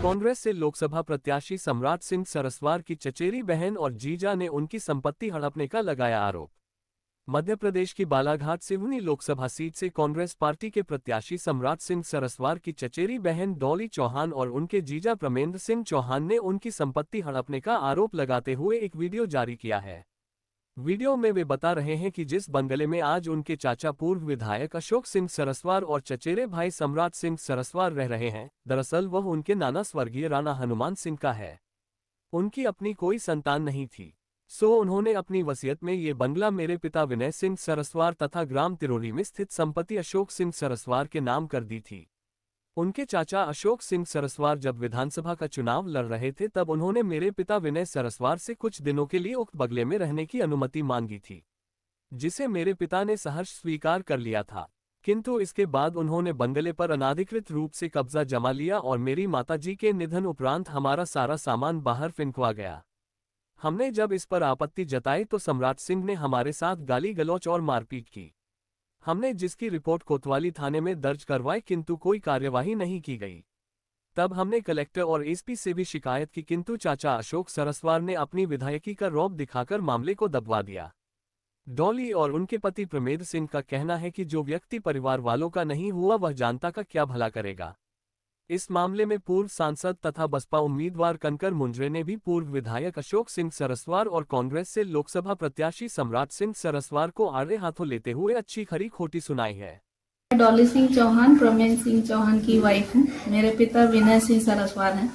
कांग्रेस से लोकसभा प्रत्याशी सम्राट सिंह सरस्वार की चचेरी बहन और जीजा ने उनकी संपत्ति हड़पने का लगाया आरोप। मध्य प्रदेश की बालाघाट सिवनी लोकसभा सीट से कांग्रेस पार्टी के प्रत्याशी सम्राट सिंह सरस्वार की चचेरी बहन डॉली चौहान और उनके जीजा प्रमेंद्र सिंह चौहान ने उनकी संपत्ति हड़पने का आरोप लगाते हुए एक वीडियो जारी किया है। वीडियो में वे बता रहे हैं कि जिस बंगले में आज उनके चाचा पूर्व विधायक अशोक सिंह सरस्वार और चचेरे भाई सम्राट सिंह सरस्वार रह रहे हैं, दरअसल वह उनके नाना स्वर्गीय राणा हनुमान सिंह का है। उनकी अपनी कोई संतान नहीं थी, सो उन्होंने अपनी वसीयत में ये बंगला मेरे पिता विनय सिंह सरस्वार तथा ग्राम तिरोली में स्थित संपत्ति अशोक सिंह सरस्वार के नाम कर दी थी। उनके चाचा अशोक सिंह सरस्वार जब विधानसभा का चुनाव लड़ रहे थे तब उन्होंने मेरे पिता विनय सरस्वार से कुछ दिनों के लिए उक्त बंगले में रहने की अनुमति मांगी थी, जिसे मेरे पिता ने सहर्ष स्वीकार कर लिया था। किंतु इसके बाद उन्होंने बंगले पर अनाधिकृत रूप से कब्जा जमा लिया और मेरी माताजी के निधन उपरांत हमारा सारा सामान बाहर फेंकवा गया। हमने जब इस पर आपत्ति जताई तो सम्राट सिंह ने हमारे साथ गाली गलौच और मारपीट की। हमने जिसकी रिपोर्ट कोतवाली थाने में दर्ज करवाई, किंतु कोई कार्यवाही नहीं की गई। तब हमने कलेक्टर और एसपी से भी शिकायत की, किंतु चाचा अशोक सरस्वार ने अपनी विधायकी का रौब दिखाकर मामले को दबवा दिया। डॉली और उनके पति प्रमेंद्र सिंह का कहना है कि जो व्यक्ति परिवार वालों का नहीं हुआ वह जनता का क्या भला करेगा। इस मामले में पूर्व सांसद तथा बसपा उम्मीदवार कनकर मुंजरे ने भी पूर्व विधायक अशोक सिंह सरस्वार और कांग्रेस से लोकसभा प्रत्याशी सम्राट सिंह सरस्वार को आड़े हाथों लेते हुए अच्छी खरी खोटी सुनाई है। डॉली सिंह चौहान प्रमेंद्र सिंह चौहान की वाइफ हूँ। मेरे पिता विनय सिंह सरस्वार हैं।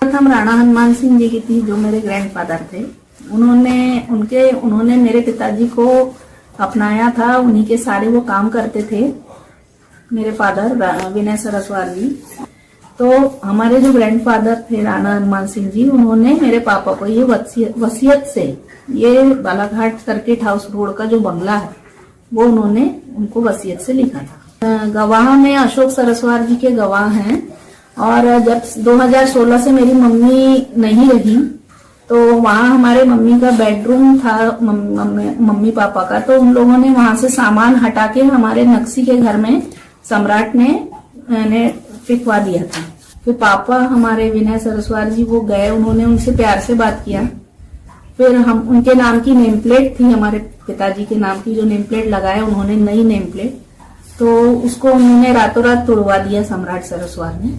प्रथम राणा हनुमान सिंह जी की थी, जो मेरे ग्रैंडफादर थे। उन्होंने मेरे पिताजी को अपनाया था, उन्हीं के सारे वो काम करते थे, मेरे फादर विनय सरस्वार जी। तो हमारे जो ग्रैंडफादर थे राणा हनुमान सिंह जी, उन्होंने मेरे पापा को ये वसीयत से ये बालाघाट सर्किट हाउस रोड का जो बंगला है वो उन्होंने उनको वसीयत से लिखा था। गवाह में अशोक सरस्वार जी के गवाह हैं। और जब 2016 से मेरी मम्मी नहीं रही तो वहाँ हमारे मम्मी का बेडरूम था, मम्मी पापा का, तो उन लोगों ने वहां से सामान हटा के हमारे नक्सी के घर में सम्राट ने फिकवा दिया था। फिर पापा हमारे विनय सरस्वार जी वो गए, उन्होंने उनसे प्यार से बात किया। फिर हम उनके नाम की नेम प्लेट थी, हमारे पिताजी के नाम की जो नेम प्लेट लगाया उन्होंने, नई नेम प्लेट, तो उसको उन्होंने रातों रात तोड़वा दिया सम्राट सरस्वार ने।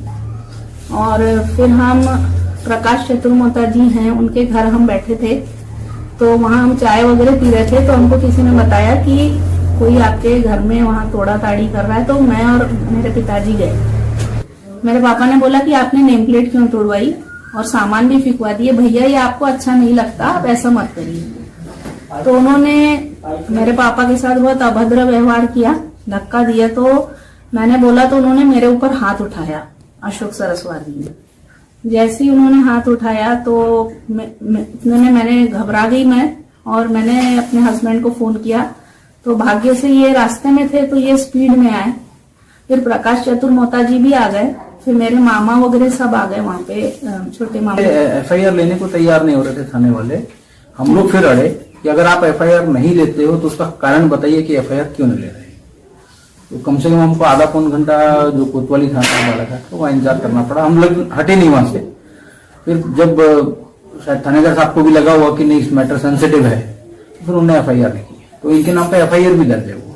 और फिर हम प्रकाश चतुर्मोता जी हैं, उनके घर हम बैठे थे, तो वहां हम चाय वगैरह पी रहे थे, तो हमको किसी ने बताया कि कोई आपके घर में वहां तोड़ा ताड़ी कर रहा है। तो मैं और मेरे पिताजी गए। मेरे पापा ने बोला कि आपने नेम प्लेट क्यों तोड़वाई और सामान भी फिकवा दिए, भैया ये आपको अच्छा नहीं लगता, आप ऐसा मत करिए। तो उन्होंने मेरे पापा के साथ बहुत अभद्र व्यवहार किया, धक्का दिया। तो मैंने बोला तो उन्होंने मेरे ऊपर हाथ उठाया, अशोक सरस्वार जी ने। जैसे ही उन्होंने हाथ उठाया तो मैंने घबरा गई मैं, और मैंने अपने हस्बैंड को फोन किया। तो भाग्य से ये रास्ते में थे तो ये स्पीड में आए। फिर प्रकाश चतुर्मोता जी भी आ गए, फिर मेरे मामा वगैरह सब आ गए वहाँ पे, छोटे मामा। एफआईआर लेने को तैयार नहीं हो रहे थे थाने वाले। हम लोग फिर अड़े कि अगर आप एफआईआर नहीं लेते हो तो उसका कारण बताइए कि एफआईआर क्यों नहीं ले रहे। तो कम से कम हमको आधा पौन घंटा जो कोतवाली थाना वाला था तो वहाँ इंतजार करना पड़ा। हम लोग हटे नहीं वहां से। फिर जब शायद थानेदार साहब को भी लगा हुआ कि नहीं इस मैटर सेंसिटिव है, तो फिर उन्होंने एफआईआर लिखी। तो इनके नाम पे एफआईआर भी दर्ज है। वो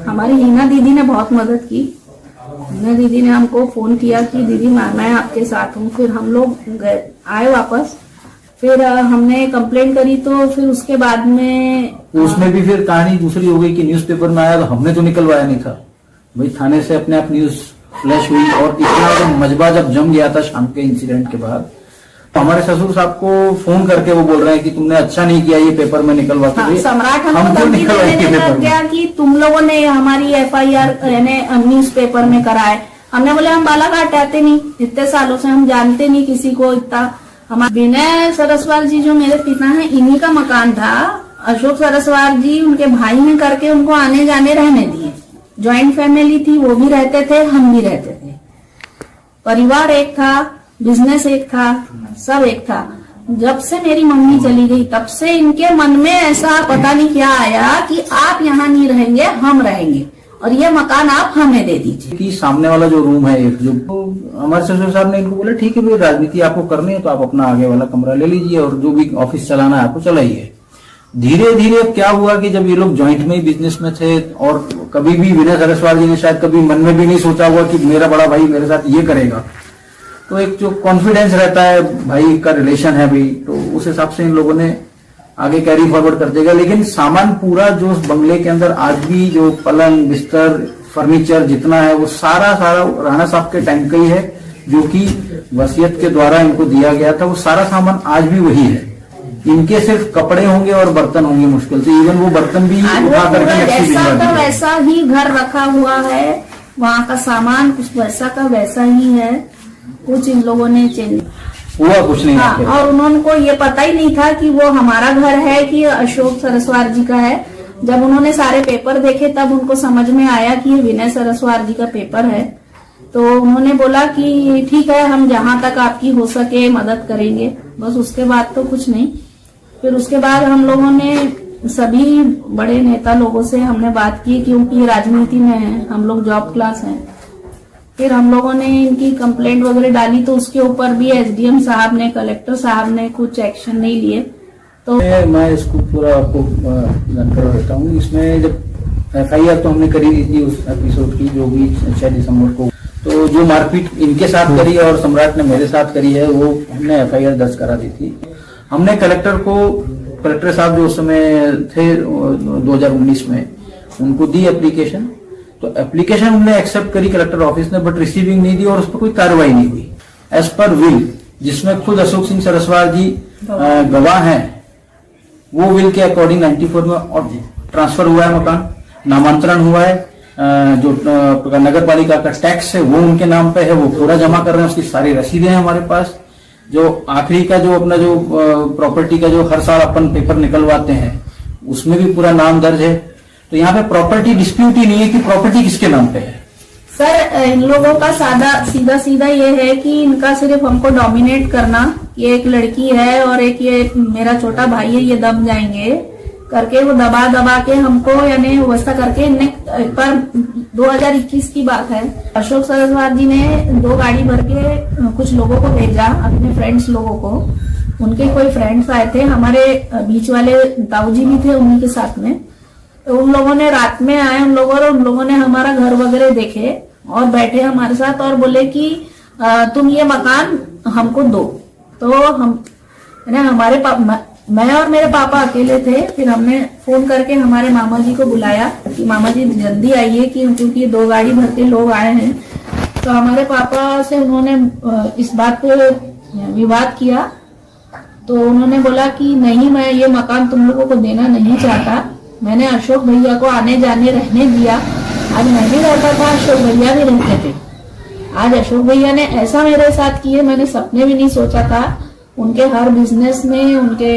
हमारी हीना दीदी ने बहुत मदद की। हीना दीदी ने हमको फोन किया कि दीदी मैं आपके साथ हूँ। फिर हम लोग आए वापस, फिर हमने कंप्लेंट करी। तो फिर उसके बाद में उसमें भी फिर कहानी दूसरी हो गई कि न्यूज़पेपर में आया तो हमने तो निकलवाया नहीं था भाई, थाने से अपने आप न्यूज फ्लैश हुई। और इतना मजबा जब जम गया था शाम के इंसिडेंट के बाद, तो हमारे ससुर साहब को फोन करके वो बोल रहे हैं कि तुमने अच्छा नहीं किया ये पेपर में निकलवा के। सम्राट हमको लग गया कि तुम लोगों ने हमारी एफआईआर न्यूज़पेपर में कराए। हमने बोले हम बालाघाट आते नहीं, इतने सालों से हम जानते नहीं किसी को इतना। हमारे विनय सरस्वार जी जो मेरे पिता हैं, इन्हीं का मकान था। अशोक सरस्वार जी उनके भाई ने करके उनको आने जाने रहने दिए। ज्वाइंट फैमिली थी, वो भी रहते थे, हम भी रहते थे। परिवार एक था, बिजनेस एक था, सब एक था। जब से मेरी मम्मी चली गई तब से इनके मन में ऐसा पता नहीं क्या आया कि आप यहाँ नहीं रहेंगे, हम रहेंगे। और ये मकान आप हमें दे दीजिए। कि सामने वाला जो रूम है एक, जो तो हमारे ससुर साहब ने इनको बोला ठीक है भाई, राजनीति आपको करनी है तो आप अपना आगे वाला कमरा ले लीजिए और जो भी ऑफिस चलाना है आपको चलाइए। धीरे धीरे अब क्या हुआ कि जब ये लोग ज्वाइंट में ही बिजनेस में थे और कभी भी विनय सरस्वाल जी ने शायद कभी मन में भी नहीं सोचा हुआ कि मेरा बड़ा भाई मेरे साथ ये करेगा, तो एक जो कॉन्फिडेंस रहता है भाई का रिलेशन है भाई, तो उस हिसाब से इन लोगों ने आगे कैरी फॉरवर्ड कर देगा। लेकिन सामान पूरा जो उस बंगले के अंदर आज भी जो पलंग बिस्तर फर्नीचर जितना है वो सारा राणा साहब के टाइम का ही है, जो कि वसीयत के द्वारा इनको दिया गया था। वो सारा सामान आज भी वही है। इनके सिर्फ कपड़े होंगे और बर्तन होंगे मुश्किल से, इवन वो बर्तन भी उठा करके जैसा का वैसा ही घर रखा हुआ है, वहाँ का सामान कुछ वैसा का वैसा ही है, कुछ इन लोगों ने चेंज हुआ कुछ नहीं। हाँ, और उनको ये पता ही नहीं था कि वो हमारा घर है कि अशोक सरस्वार जी का है। जब उन्होंने सारे पेपर देखे तब उनको समझ में आया कि ये विनय सरस्वार जी का पेपर है। तो उन्होंने बोला कि ठीक है, हम जहाँ तक आपकी हो सके मदद करेंगे, बस उसके बाद तो कुछ नहीं। फिर उसके बाद हम लोगों ने सभी बड़े नेता लोगों से हमने बात की, क्योंकि राजनीति में है, हम लोग जॉब क्लास हैं। फिर हम लोगों ने इनकी कंप्लेंट वगैरह डाली, तो उसके ऊपर भी एसडीएम साहब ने, कलेक्टर साहब ने कुछ एक्शन नहीं लिए। तो मैं इसको पूरा आपको जानकारी देता हूँ। इसमें जब एफआईआर तो हमने करी थी उस एपिसोड की, जो भी 6 दिसंबर को, तो जो मारपीट इनके साथ करी और सम्राट ने मेरे साथ करी है वो हमने एफआईआर दर्ज करा दी थी। हमने कलेक्टर साहब जो उस समय थे 2019 में, उनको दी एप्लीकेशन, तो एप्लीकेशन हमने एक्सेप्ट करी कलेक्टर ऑफिस ने, बट रिसीविंग नहीं दी और उस पर कोई कार्रवाई नहीं हुई। एज पर विल, जिसमें खुद अशोक सिंह सरस्वार जी गवाह हैं, वो विल के अकॉर्डिंग 94 में और ट्रांसफर हुआ है मकान, नामांतरण हुआ है, जो नगर पालिका का टैक्स है वो उनके नाम पे है, वो पूरा जमा कर रहे हैं, उसकी सारी रसीदें हैं हमारे पास। जो आखिरी का जो अपना जो प्रॉपर्टी का जो हर साल अपन पेपर निकलवाते हैं उसमें भी पूरा नाम दर्ज है। तो यहाँ पे प्रॉपर्टी डिस्प्यूट ही नहीं है कि प्रॉपर्टी किसके नाम पे है। सर, इन लोगों का सीधा ये है कि इनका सिर्फ हमको डोमिनेट करना, ये एक लड़की है और एक ये मेरा छोटा भाई है, ये दब जाएंगे करके वो दबा के हमको, यानी व्यवस्था करके इनने पर 2021 की बात है, अशोक सरस्वार जी ने 2 गाड़ी भर के कुछ लोगों को भेजा, अपने फ्रेंड्स लोगों को। उनके कोई फ्रेंड्स आए थे, हमारे बीच वाले ताऊजी भी थे उन्हीं के साथ में। तो उन लोगों ने रात में आए उन लोगों ने हमारा घर वगैरह देखे और बैठे हमारे साथ और बोले कि तुम ये मकान हमको दो। तो हम मैं और मेरे पापा अकेले थे। फिर हमने फोन करके हमारे मामा जी को बुलाया कि मामा जी जल्दी आइए, क्योंकि 2 गाड़ी भर के लोग आए हैं। तो हमारे पापा से उन्होंने इस बात पे विवाद किया। तो उन्होंने बोला कि नहीं, मैं ये मकान तुम लोगों को देना नहीं चाहता। मैंने अशोक भैया को आने जाने रहने दिया। आज मैं भी रहता था, अशोक भैया भी रहते थे। आज अशोक भैया ने ऐसा मेरे साथ किए, मैंने सपने भी नहीं सोचा था। उनके हर बिजनेस में, उनके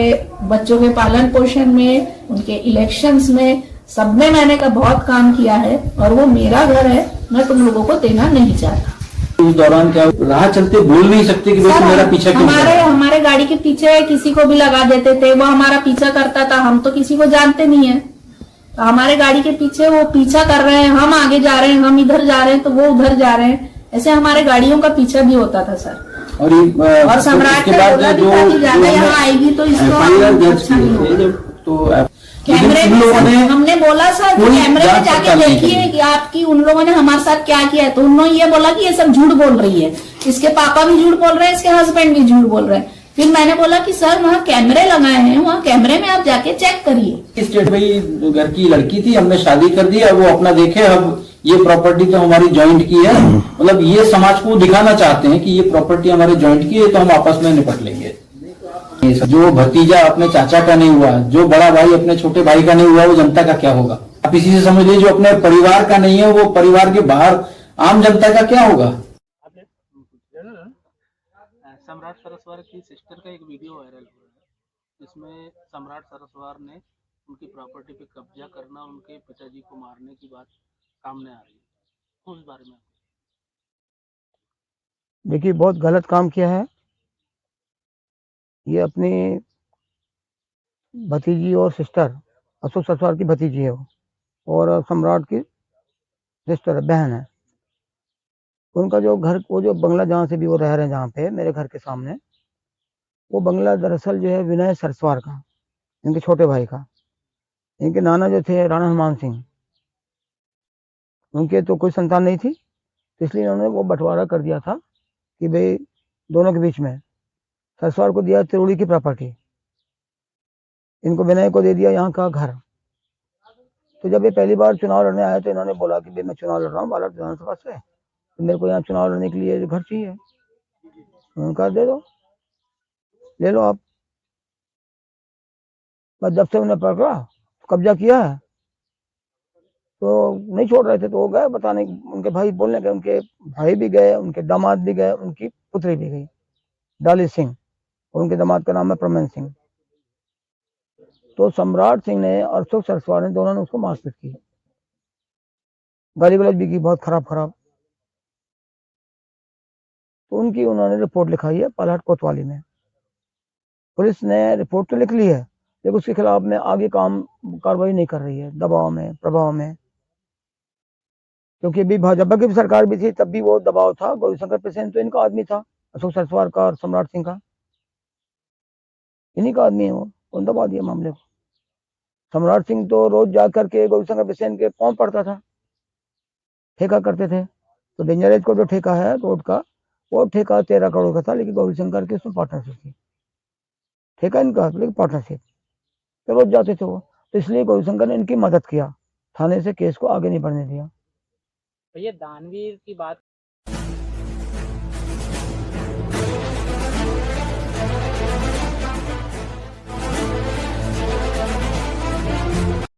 बच्चों के पालन पोषण में, उनके इलेक्शंस में, सब में मैंने का बहुत काम किया है और वो मेरा घर है, मैं तुम लोगों को देना नहीं चाहता। उस दौरान क्या राह चलते बोल नहीं सकते कि भाई मेरा पीछा क्यों? हमारे गाड़ी के पीछे किसी को भी लगा देते थे, वो हमारा पीछा करता था। हम तो किसी को जानते नहीं है, तो हमारे गाड़ी के पीछे वो पीछा कर रहे हैं, हम आगे जा रहे हैं, हम इधर जा रहे हैं तो वो उधर जा रहे हैं। ऐसे हमारे गाड़ियों का पीछा भी होता था सर। और सम्राट के बाद जो यहाँ आएगी तो इसको अच्छा नहीं होगा। तो कैमरे में हमने बोला सर कि कैमरे में जाके देखिए कि आपकी उन लोगों ने हमारे साथ क्या किया है। तो उन्होंने ये बोला कि ये सब झूठ बोल रही है, इसके पापा भी झूठ बोल रहे हैं, इसके हस्बैंड भी झूठ बोल रहे हैं। फिर मैंने बोला कि सर वहाँ कैमरे लगाए हैं, वहाँ कैमरे में आप जाके चेक करिए। स्टेट भाई घर की लड़की थी, हमने शादी कर दी, अब वो अपना देखे, अब ये प्रॉपर्टी तो हमारी जॉइंट की है, मतलब ये समाज को दिखाना चाहते हैं कि ये प्रॉपर्टी हमारे जॉइंट की है, तो हम आपस में निपट लेंगे। जो भतीजा अपने चाचा का नहीं हुआ, जो बड़ा भाई अपने छोटे भाई का नहीं हुआ, वो जनता का क्या होगा? आप इसी से समझ लीजिए, जो अपने परिवार का नहीं है, वो परिवार के बाहर आम जनता का क्या होगा? सम्राट सरस्वार की सिस्टर का एक वीडियो वायरल हुआ है, जिसमें सम्राट सरस्वार ने उनकी प्रॉपर्टी पे कब्जा करना, उनके पिताजी को मारने की बात सामने आ रही है। उस बारे में देखिए, बहुत गलत काम किया है। ये अपनी भतीजी और सिस्टर, अशोक सरस्वार की भतीजी है वो, और सम्राट की सिस्टर बहन है। उनका जो घर, वो जो बंगला जहाँ से भी वो रह रहे हैं, जहाँ पे मेरे घर के सामने, वो बंगला दरअसल जो है विनय सरस्वार का, इनके छोटे भाई का। इनके नाना जो थे राणा हनुमान सिंह, उनके तो कोई संतान नहीं थी, तो इसलिए इन्होंने वो बंटवारा कर दिया था कि भाई दोनों के बीच में। सरस्वार को दिया तिरुड़ी की प्रॉपर्टी, इनको विनय को दे दिया यहाँ का घर। तो जब ये पहली बार चुनाव लड़ने आए तो इन्होंने बोला कि भाई मैं चुनाव लड़ रहा हूँ बालाघाट विधानसभा से, तो मेरे को यहाँ चुनाव लड़ने के लिए घर चाहिए। उन्होंने कहा दे दो, ले लो आप। बस जब से उन्हें पकड़ा, कब्जा किया है, तो नहीं छोड़ रहे थे। तो वो गए बताने, उनके भाई बोलने गए, उनके भाई भी गए, उनके दामाद भी गए, उनकी पुत्री भी गई, डाली सिंह, और उनके दामाद का नाम है प्रमन सिंह। तो सम्राट सिंह ने और अशोक सरस्वार ने, दोनों ने उसको मारपीट की, गाली गलौज भी की, बहुत खराब खराब। तो उनकी उन्होंने रिपोर्ट लिखाई है बालाघाट कोतवाली में। पुलिस ने रिपोर्ट तो लिख ली है, लेकिन उसके खिलाफ में आगे कार्रवाई नहीं कर रही है, दबाव में, प्रभाव में। क्योंकि अभी भाजपा की भी सरकार भी थी, तब भी वो दबाव था। गौरीशंकर प्रसेन तो इनका आदमी था, अशोक सरस्वार का और सम्राट सिंह का, इन्हीं का आदमी है वो, उन दबा दिया मामले को। सम्राट सिंह तो रोज जा करके गौरीशंकर प्रसेन के पांव पड़ता था, ठेका करते थे। तो डेंजरेज को जो ठेका है रोड का, वो ठेका 13 करोड़ का था, लेकिन गौरीशंकर की उसमें पार्टनरशिप थी। ठेका इनका, लेकिन पार्टनरशिप, तो रोज जाते थे वो। तो इसलिए गौरीशंकर ने इनकी मदद किया, थाने से केस को आगे नहीं बढ़ने दिया। भैया दानवीर की बात